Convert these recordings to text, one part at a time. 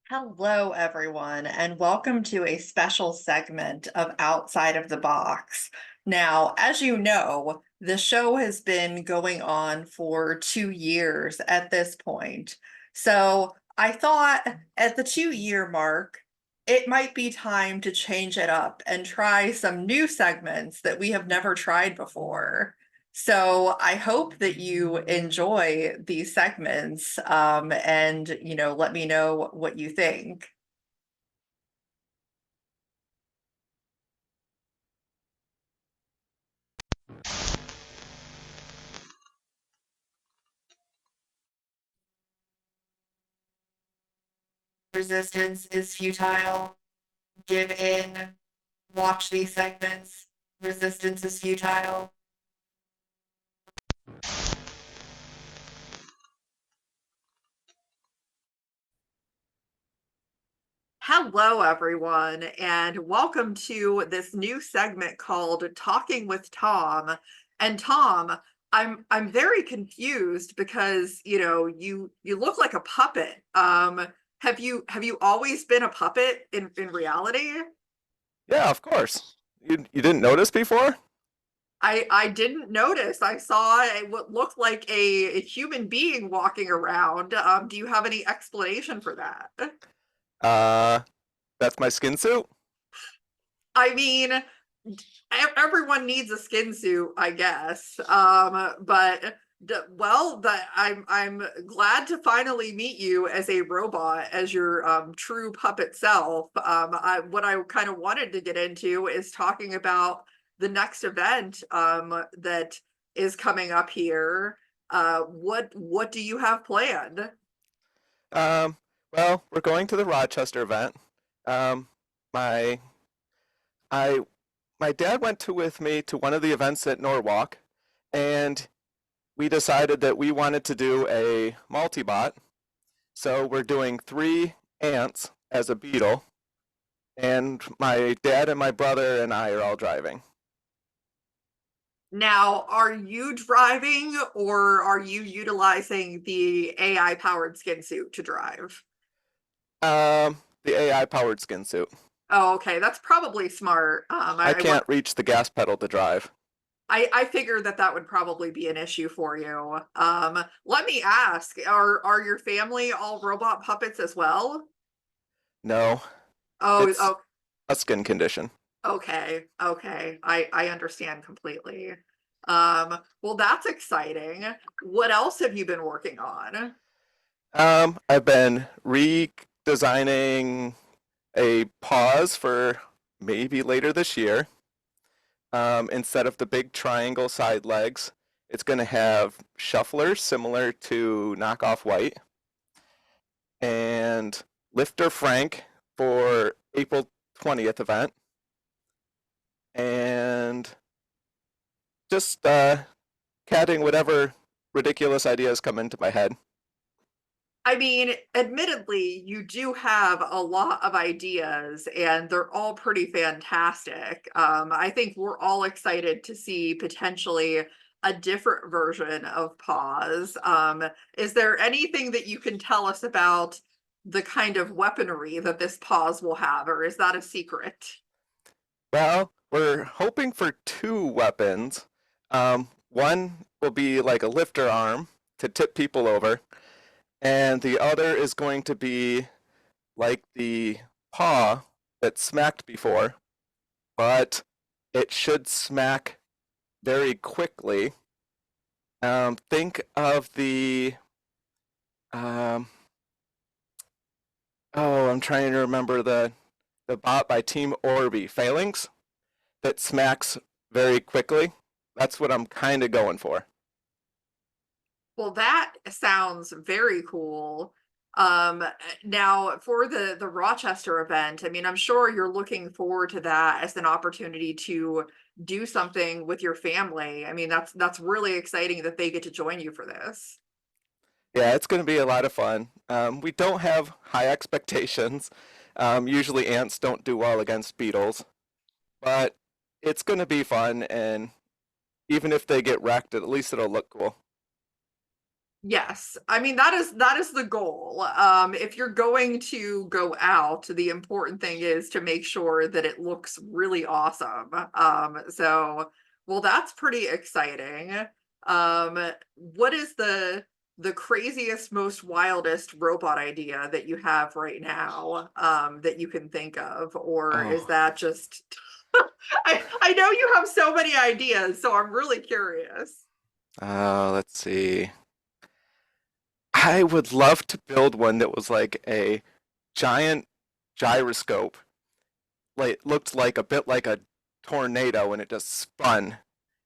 Hello, everyone, and welcome to a special segment of Outside of the Box. Now, as you know, the show has been going on for 2 years at this point. So I thought at the 2 year mark, it might be time to change it up and try some new segments that we have never tried before. So I hope that you enjoy these segments, and let me know what you think. Resistance is futile. Give in. Watch these segments. Resistance is futile. Hello, everyone, and welcome to this new segment called Talking with Tom. And Tom, I'm very confused because you look like a puppet. Have you always been a puppet in reality? Yeah, of course. You didn't notice before? I didn't notice. I saw what looked like a human being walking around. Do you have any explanation for that? Uh, that's my skin suit. I mean, everyone needs a skin suit, I guess. But well, that I'm glad to finally meet you as a robot, as your true puppet self. What I kind of wanted to get into is talking about the next event that is coming up here. What do you have planned? Um, well, we're going to the Rochester event. Um, my I my dad went to with me to one of the events at Norwalk, and we decided that we wanted to do a multi-bot. So we're doing three ants as a beetle, and my dad and my brother and I are all driving. Now, are you driving or are you utilizing the AI powered skin suit to drive? The AI powered skin suit. Oh, okay, that's probably smart. I can't reach the gas pedal to drive. I figured that that would probably be an issue for you. Let me ask, are your family all robot puppets as well? No, Oh, it's oh, a skin condition. okay, okay. I understand completely. Well, that's exciting. What else have you been working on? I've been redesigning a pause for maybe later this year. Instead of the big triangle side legs, it's going to have shufflers similar to knockoff white and lifter Frank for April 20th event. And just catting whatever ridiculous ideas come into my head. I mean, admittedly, you do have a lot of ideas and they're all pretty fantastic. I think we're all excited to see potentially a different version of Pause. Is there anything that you can tell us about the kind of weaponry that this Pause will have, or is that a secret? Well, we're hoping for two weapons. One will be like a lifter arm to tip people over, and the other is going to be like the paw that smacked before, but it should smack very quickly. Think of the um, I'm trying to remember the bot by Team Orby, Phalanx, that smacks very quickly. That's what I'm kind of going for. Well, that sounds very cool. Now for the Rochester event, I mean, I'm sure you're looking forward to that as an opportunity to do something with your family. I mean, that's really exciting that they get to join you for this. Yeah, it's going to be a lot of fun. We don't have high expectations. Usually, ants don't do well against beetles, but it's going to be fun. And even if they get wrecked, at least it'll look cool. Yes, I mean that is the goal. If you're going to go out, the important thing is to make sure that it looks really awesome. So well, that's pretty exciting. What is the craziest, most wildest robot idea that you have right now, that you can think of, or is Oh, that just I know you have so many ideas, so I'm really curious. let's see. I would love to build one that was like a giant gyroscope, like looked like a bit like a tornado, and it just spun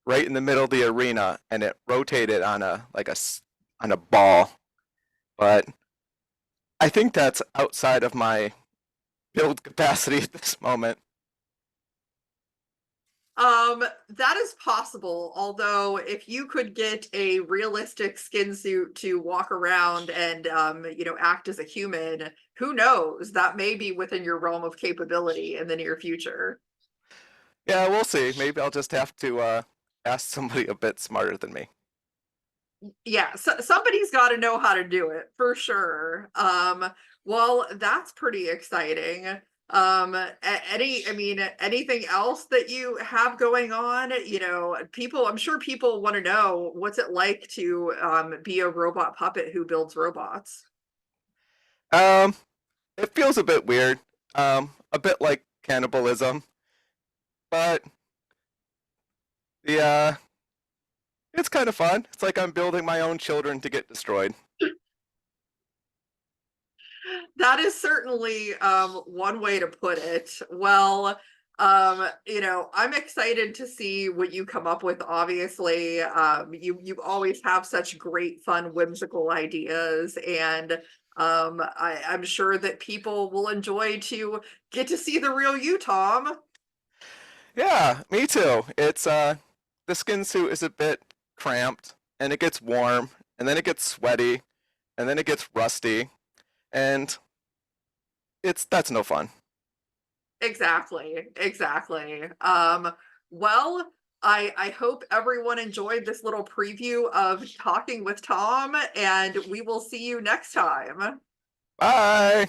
right in the middle of the arena, and it rotated on a ball. But I think that's outside of my build capacity at this moment. That is possible. Although, if you could get a realistic skin suit to walk around and, act as a human, who knows? That may be within your realm of capability in the near future. Yeah, we'll see. Maybe I'll just have to ask somebody a bit smarter than me. Yeah, so somebody's got to know how to do it for sure. Well, that's pretty exciting. I mean, anything else that you have going on? I'm sure people want to know what's it like to be a robot puppet who builds robots. Um, it feels a bit weird, a bit like cannibalism, but yeah, it's kind of fun. It's like I'm building my own children to get destroyed. That is certainly one way to put it. Well, I'm excited to see what you come up with. Obviously, you always have such great, fun, whimsical ideas, and I'm sure that people will enjoy to get to see the real you, Tom. Yeah, me too. It's the skin suit is a bit cramped, and it gets warm, and then it gets sweaty, and then it gets rusty, and it's that's no fun. Exactly, exactly. Well, I hope everyone enjoyed this little preview of Talking with Tom, and we will see you next time. Bye.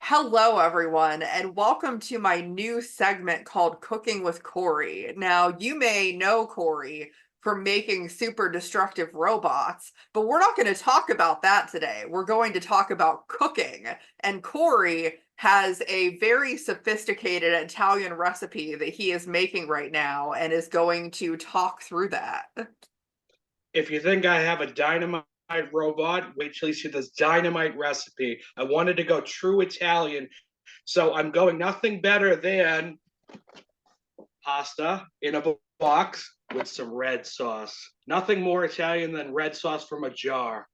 Hello, everyone, and welcome to my new segment called Cooking with Corey. Now, you may know Corey for making super destructive robots, but we're not going to talk about that today. We're going to talk about cooking. And Corey has a very sophisticated Italian recipe that he is making right now and is going to talk through that. If you think I have a dynamite robot, wait till you see this dynamite recipe. I wanted to go true Italian, so I'm going nothing better than pasta in a box with some red sauce. Nothing more Italian than red sauce from a jar.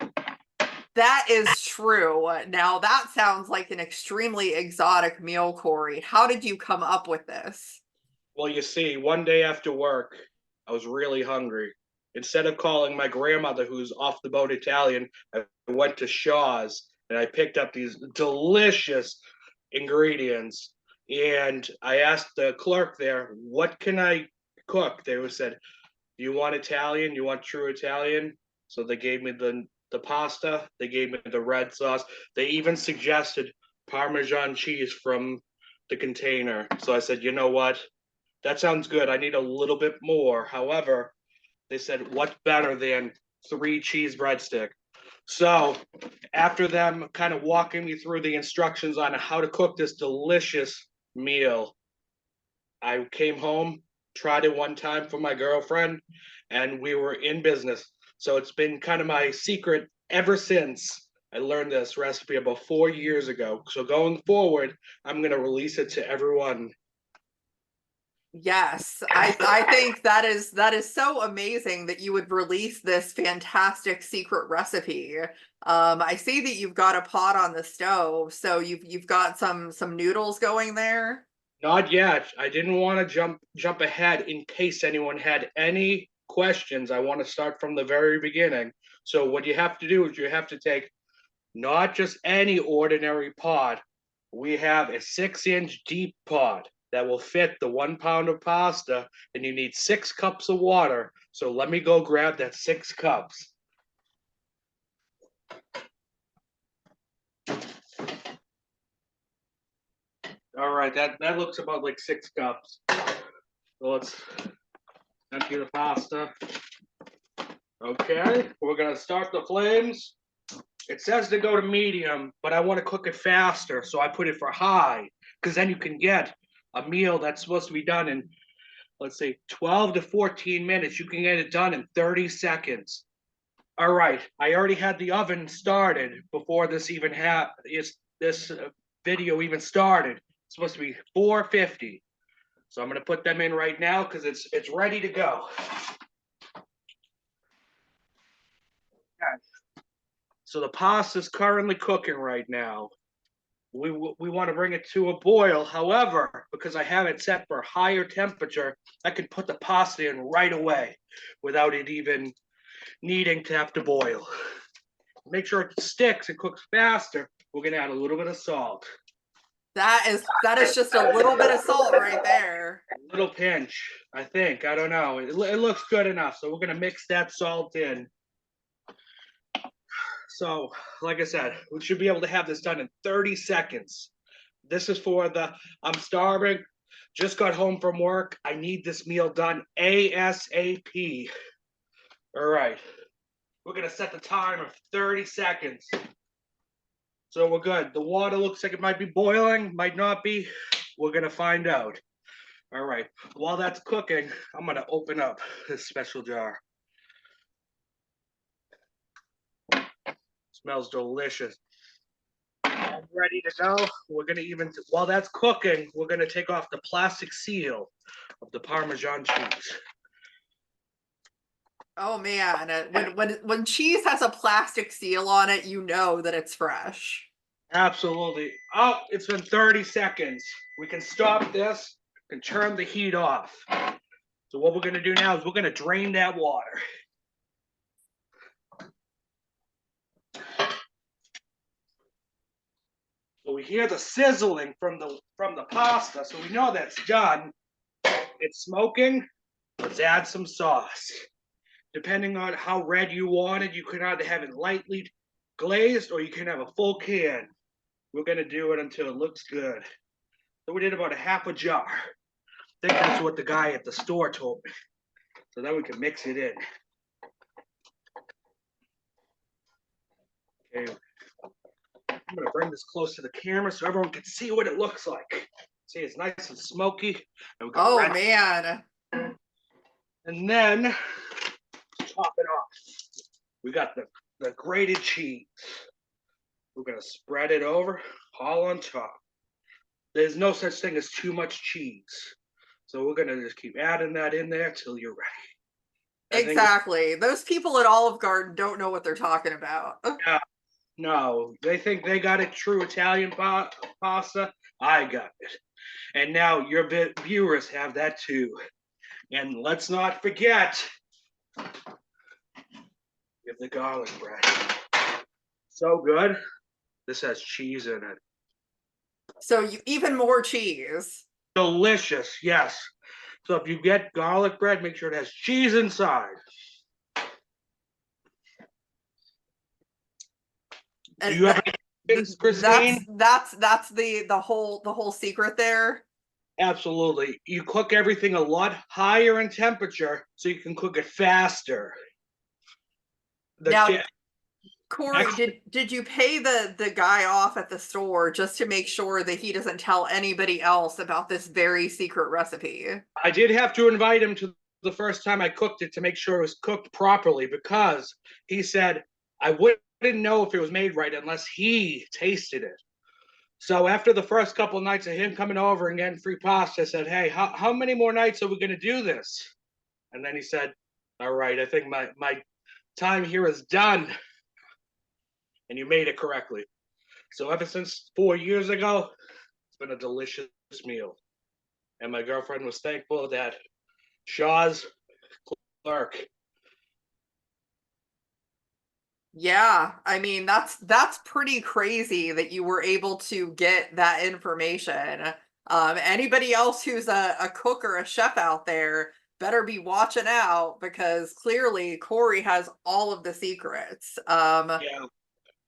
That is true. Now, that sounds like an extremely exotic meal, Corey. How did you come up with this? Well, you see, one day after work, I was really hungry. Instead of calling my grandmother, who's off the boat Italian, I went to Shaw's and I picked up these delicious ingredients. And I asked the clerk there, "What can I cook?" They said, "Do you want Italian? You want true Italian?" So they gave me the pasta. They gave me the red sauce. They even suggested Parmesan cheese from the container. So I said, "You know what? That sounds good. I need a little bit more." However, they said, "What's better than three cheese breadstick?" So after them kind of walking me through the instructions on how to cook this delicious meal, I came home, tried it one time for my girlfriend, and we were in business. So it's been kind of my secret ever since I learned this recipe about 4 years ago. So going forward, I'm going to release it to everyone. Yes, I think that is so amazing that you would release this fantastic secret recipe. I see that you've got a pot on the stove, so you've got some noodles going there. Not yet. I didn't want to jump ahead in case anyone had any questions. I want to start from the very beginning. So what you have to do is you have to take not just any ordinary pot. We have a 6-inch deep pot that will fit the 1 pound of pasta, and you need 6 cups of water. So let me go grab that 6 cups. All right, that looks about like 6 cups. So let's empty the pasta. Okay, we're gonna start the flames. It says to go to medium, but I want to cook it faster, so I put it for high, because then you can get a meal that's supposed to be done in, let's say, 12 to 14 minutes. You can get it done in 30 seconds. All right, I already had the oven started before this even this video even started. It's supposed to be 450. So I'm gonna put them in right now because it's ready to go. Okay. So the pasta is currently cooking right now. We want to bring it to a boil. However, because I have it set for higher temperature, I can put the pasta in right away without it even needing to have to boil. Make sure it sticks and cooks faster. We're gonna add a little bit of salt. That is just a little bit of salt right there. A little pinch, I think. I don't know. It looks good enough, so we're gonna mix that salt in. So, like I said, we should be able to have this done in 30 seconds. This is for I'm starving, just got home from work. I need this meal done ASAP. All right, we're gonna set the timer 30 seconds. So we're good. The water looks like it might be boiling, might not be. We're gonna find out. All right, while that's cooking, I'm gonna open up this special jar. Smells delicious. I'm ready to go. We're gonna while that's cooking, we're gonna take off the plastic seal of the Parmesan cheese. Oh man, when cheese has a plastic seal on it, you know that it's fresh. Absolutely. Oh, it's been 30 seconds. We can stop this and turn the heat off. So what we're gonna do now is we're gonna drain that water. So we hear the sizzling from the pasta, so we know that's done. It's smoking. Let's add some sauce. Depending on how red you want it, you can either have it lightly glazed or you can have a full can. We're gonna do it until it looks good. So we did about a half a jar. I think that's what the guy at the store told me. So then we can mix it in. Okay. I'm gonna bring this close to the camera so everyone can see what it looks like. See, it's nice and smoky. And Oh man. And then top it off. We got the grated cheese. We're gonna spread it over, all on top. There's no such thing as too much cheese. So we're gonna just keep adding that in there till you're ready. Exactly. Those people at Olive Garden don't know what they're talking about. Yeah, no, they think they got a true Italian pasta. I got it. And now your viewers have that too. And let's not forget, give the garlic bread. So good. This has cheese in it. So even more cheese. Delicious, yes. So if you get garlic bread, make sure it has cheese inside. And Do you have any, Christine? That's the whole secret there. Absolutely. You cook everything a lot higher in temperature so you can cook it faster. Now, Corey, did you pay the guy off at the store just to make sure that he doesn't tell anybody else about this very secret recipe? I did have to invite him to the first time I cooked it to make sure it was cooked properly because he said I wouldn't know if it was made right unless he tasted it. So after the first couple of nights of him coming over and getting free pasta, I said, hey, how many more nights are we going to do this? And then he said, all right, I think my time here is done. And you made it correctly. So ever since 4 years ago, it's been a delicious meal. And my girlfriend was thankful that Shaw's clerk. Yeah, I mean that's pretty crazy that you were able to get that information. Anybody else who's a cook or a chef out there, better be watching out because clearly Corey has all of the secrets. Yeah.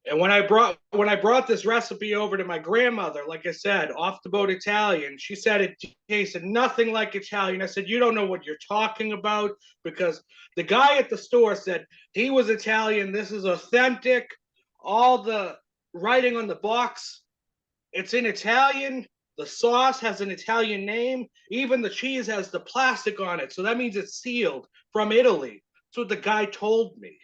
And when I brought this recipe over to my grandmother, like I said, off the boat Italian, she said it tasted nothing like Italian. I said, you don't know what you're talking about, because the guy at the store said he was Italian. This is authentic. All the writing on the box, it's in Italian. The sauce has an Italian name. Even the cheese has the plastic on it. So that means it's sealed from Italy. That's what the guy told me.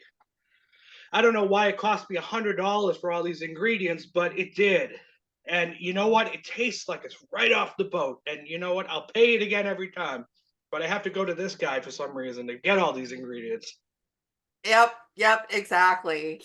I don't know why it cost me $100 for all these ingredients, but it did. And you know what? It tastes like it's right off the boat. And you know what? I'll pay it again every time. But I have to go to this guy for some reason to get all these ingredients. Yep, exactly.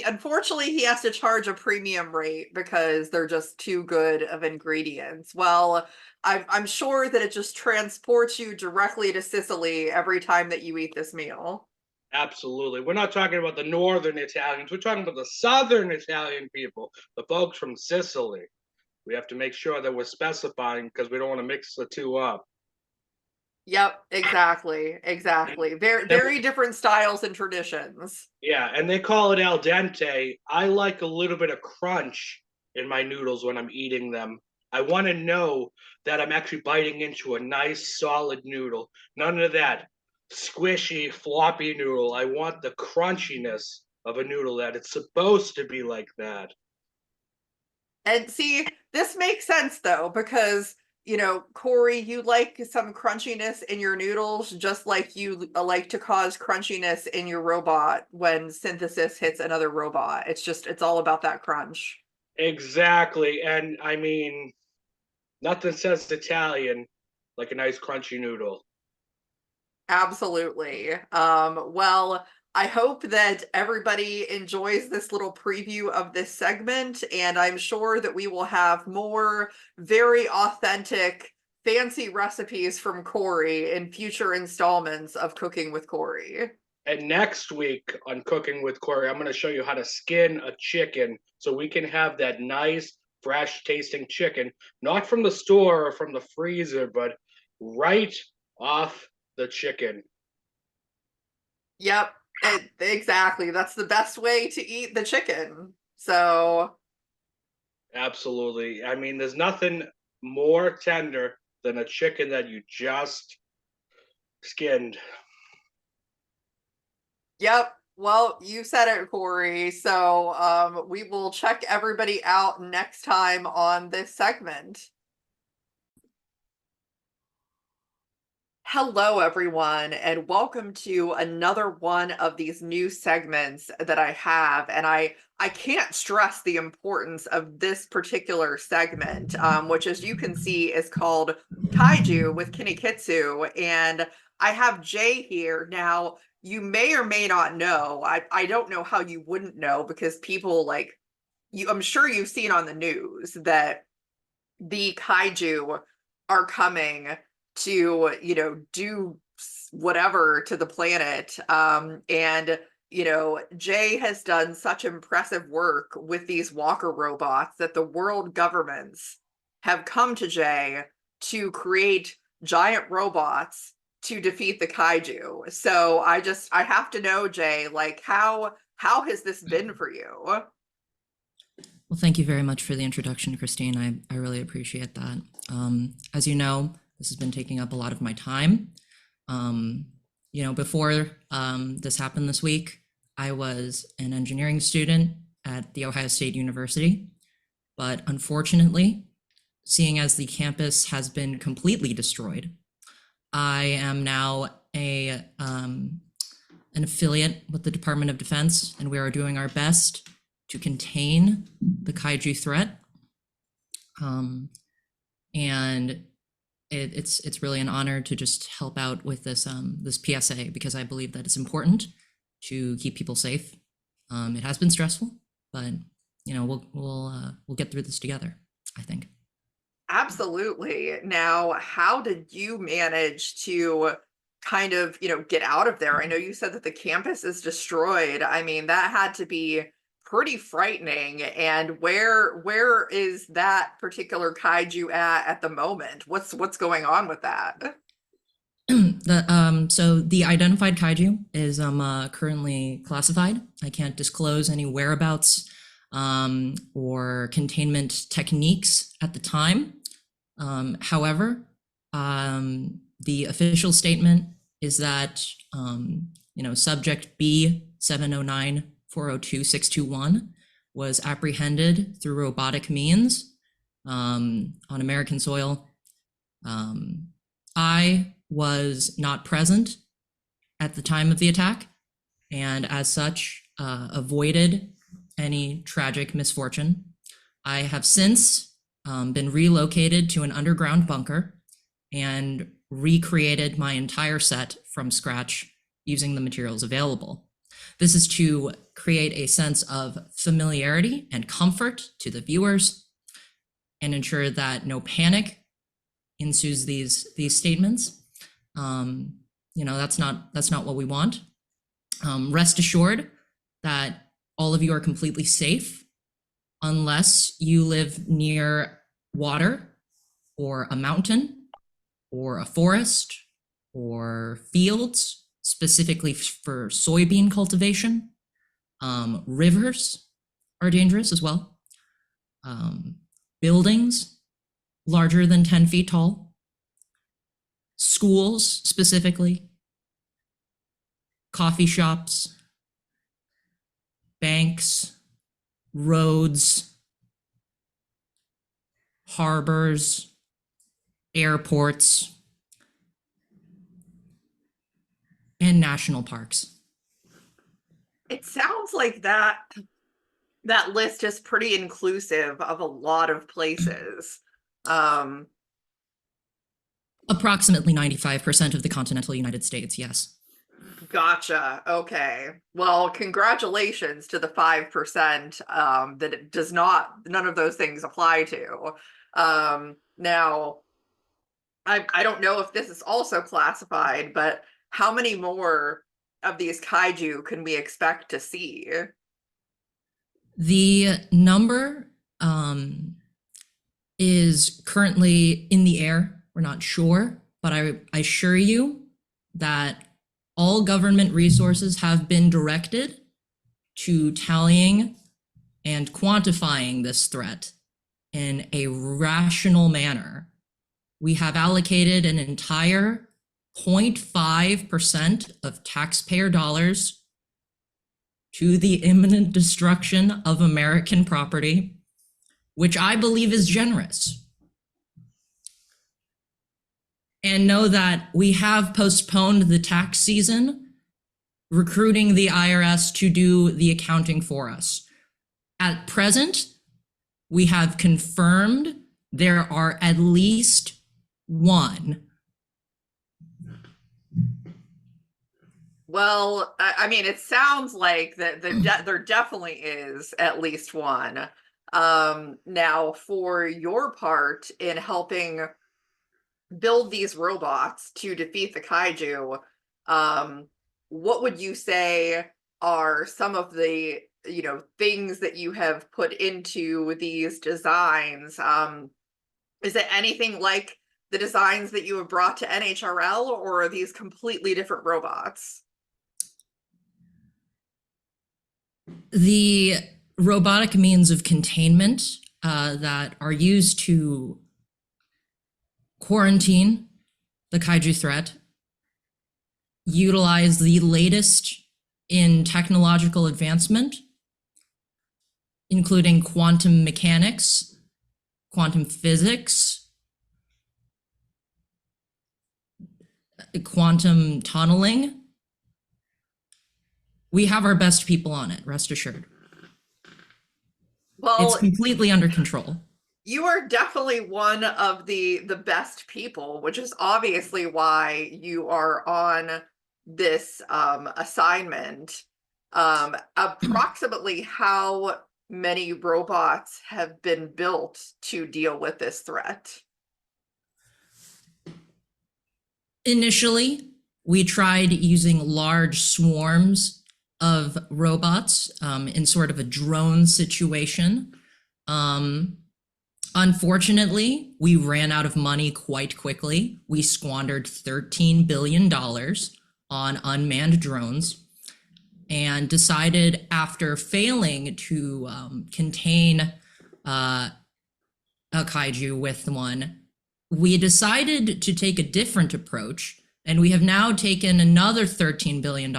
Unfortunately he has to charge a premium rate because they're just too good of ingredients. Well, I'm sure that it just transports you directly to Sicily every time that you eat this meal. Absolutely. We're not talking about the northern Italians. We're talking about the southern Italian people, the folks from Sicily. We have to make sure that we're specifying because we don't want to mix the two up. Yep, exactly. Very, Then, very different styles and traditions. yeah, and they call it al dente. I like a little bit of crunch in my noodles when I'm eating them. I want to know that I'm actually biting into a nice solid noodle. None of that squishy, floppy noodle. I want the crunchiness of a noodle that it's supposed to be like that. And see, this makes sense though, because Corey, you like some crunchiness in your noodles, just like you like to cause crunchiness in your robot when synthesis hits another robot. It's all about that crunch. Exactly. And I mean, nothing says Italian like a nice crunchy noodle. Absolutely. Well, I hope that everybody enjoys this little preview of this segment, and I'm sure that we will have more very authentic, fancy recipes from Corey in future installments of Cooking with Corey. And next week on Cooking with Corey, I'm going to show you how to skin a chicken so we can have that nice, fresh tasting chicken, not from the store or from the freezer, but right off the chicken. Yep, exactly. That's the best way to eat the chicken. So, Absolutely. I mean, there's nothing more tender than a chicken that you just skinned. yep. Well, you said it, Corey. So, we will check everybody out next time on this segment. Hello, everyone, and welcome to another one of these new segments that I have. And I can't stress the importance of this particular segment, which, as you can see, is called Kaiju with Kinikitsu. And I have Jay here. Now, you may or may not know, I don't know how you wouldn't know because people like you, I'm sure you've seen on the news that the kaiju are coming to do whatever to the planet, and Jay has done such impressive work with these walker robots that the world governments have come to Jay to create giant robots to defeat the kaiju. So I have to know, Jay, like how has this been for you? Well, thank you very much for the introduction, Christine. I really appreciate that. As you know, this has been taking up a lot of my time. Before this happened this week, I was an engineering student at The Ohio State University. But unfortunately, seeing as the campus has been completely destroyed, I am now an affiliate with the Department of Defense, and we are doing our best to contain the kaiju threat. And it's really an honor to just help out with this this PSA, because I believe that it's important to keep people safe. It has been stressful, but we'll get through this together, I think. Absolutely. Now, how did you manage to kind of, get out of there? I know you said that the campus is destroyed. I mean, that had to be pretty frightening. And where is that particular kaiju at the moment? What's going on with that? So the identified kaiju is currently classified. I can't disclose any whereabouts or containment techniques at the time. However, the official statement is that subject B 709402621 was apprehended through robotic means on American soil. I was not present at the time of the attack, and as such, avoided any tragic misfortune. I have since been relocated to an underground bunker and recreated my entire set from scratch using the materials available. This is to create a sense of familiarity and comfort to the viewers and ensure that no panic ensues these statements. That's not what we want. Rest assured that all of you are completely safe unless you live near water or a mountain or a forest or fields, specifically for soybean cultivation. Rivers are dangerous as well. Buildings larger than 10 feet tall. Schools specifically. Coffee shops. Banks. Roads. Harbors. Airports. And national parks. It sounds like that list is pretty inclusive of a lot of places. Approximately 95% of the continental United States, yes. Gotcha. Okay. Well, congratulations to the 5% that it does not, none of those things apply to. Now, I don't know if this is also classified, but how many more of these kaiju can we expect to see? The number is currently in the air. We're not sure, but I assure you that all government resources have been directed to tallying and quantifying this threat in a rational manner. We have allocated an entire 0.5% of taxpayer dollars to the imminent destruction of American property, which I believe is generous. And know that we have postponed the tax season, recruiting the IRS to do the accounting for us. At present, we have confirmed there are at least one. Well, I mean, it sounds like that there definitely is at least one. Now, for your part in helping build these robots to defeat the kaiju, what would you say are some of the things that you have put into these designs? Is it anything like the designs that you have brought to NHRL, or are these completely different robots? The robotic means of containment that are used to quarantine the kaiju threat utilize the latest in technological advancement, including quantum mechanics, quantum physics, quantum tunneling. We have our best people on it, rest assured. Well, it's completely under control. You are definitely one of the best people, which is obviously why you are on this assignment. Approximately how many robots have been built to deal with this threat? Initially, we tried using large swarms of robots in sort of a drone situation. Unfortunately, we ran out of money quite quickly. We squandered $13 billion on unmanned drones and decided, after failing to contain a kaiju with one, we decided to take a different approach. And we have now taken another $13 billion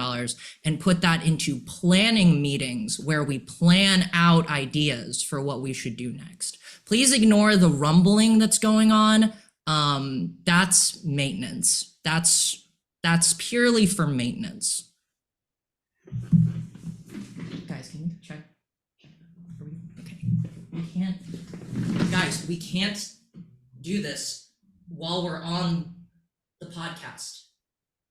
and put that into planning meetings where we plan out ideas for what we should do next. Please ignore the rumbling that's going on. That's maintenance. That's purely for maintenance. Guys, can you check? Okay. We can't, guys, we can't do this while we're on the podcast.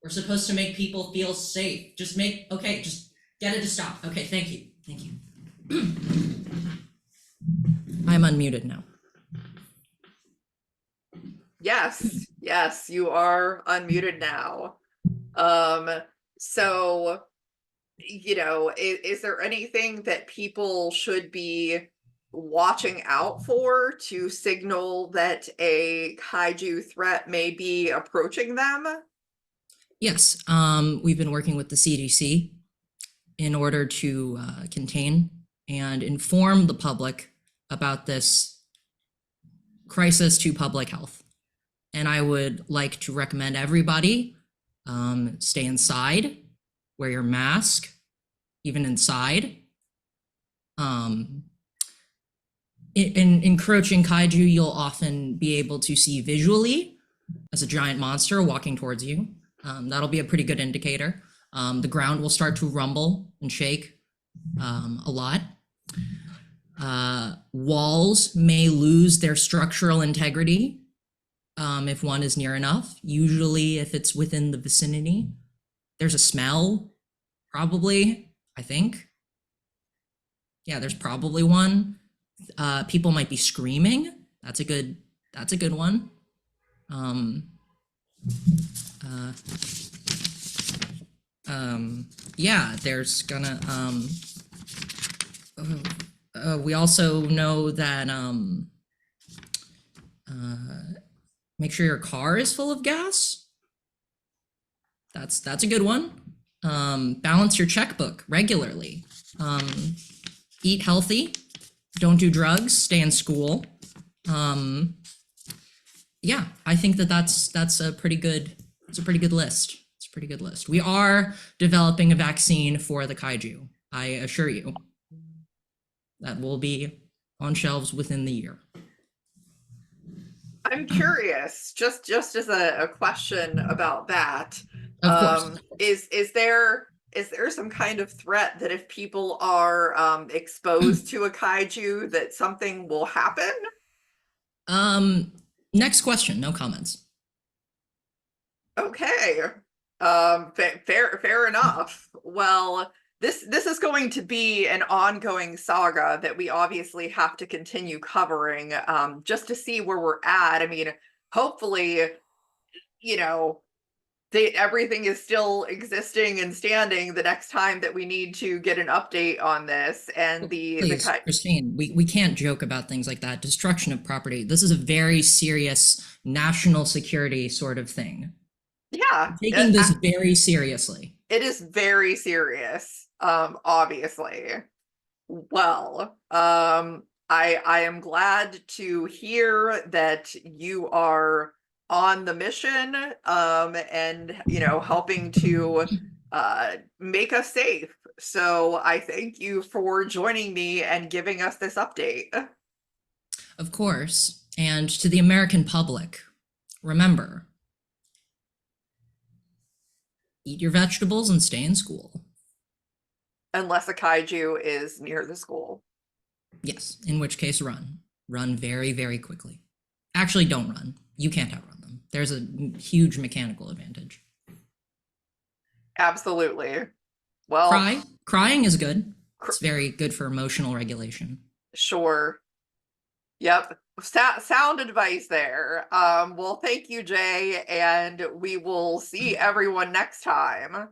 We're supposed to make people feel safe. Just get it to stop. Okay, thank you. Thank you. I'm unmuted now. Yes, you are unmuted now. So, is there anything that people should be watching out for to signal that a kaiju threat may be approaching them? Yes, we've been working with the CDC in order to contain and inform the public about this crisis to public health. And I would like to recommend everybody stay inside, wear your mask, even inside. In encroaching kaiju, you'll often be able to see visually as a giant monster walking towards you. That'll be a pretty good indicator. The ground will start to rumble and shake a lot. Walls may lose their structural integrity if one is near enough. Usually, if it's within the vicinity, there's a smell, probably, I think. Yeah, there's probably one. People might be screaming. That's a good one. Yeah, there's gonna we also know that make sure your car is full of gas. That's a good one. Balance your checkbook regularly. Eat healthy. Don't do drugs. Stay in school. Yeah, I think that's a pretty good. It's a pretty good list. It's a pretty good list. We are developing a vaccine for the kaiju. I assure you. That will be on shelves within the year. I'm curious, just as a question about that. Of course. Is there some kind of threat that if people are exposed to a kaiju that something will happen? Next question, no comments. Okay. Fair enough. Well, this is going to be an ongoing saga that we obviously have to continue covering, just to see where we're at. I mean, hopefully, everything is still existing and standing the next time that we need to get an update on this. And Please, Christine, we can't joke about things like that. Destruction of property. This is a very serious national security sort of thing. Yeah. I'm taking this very seriously. It is very serious, obviously. Well, I am glad to hear that you are on the mission, and helping to make us safe. So I thank you for joining me and giving us this update. Of course. And to the American public, remember, eat your vegetables and stay in school. Unless a kaiju is near the school. Yes, in which case run. Run very, very quickly. Actually, don't run. You can't outrun them. There's a huge mechanical advantage. Absolutely. Well, Crying is good. It's very good for emotional regulation. Sure. Yep. Sound advice there. Well, thank you, Jay, and we will see everyone next time.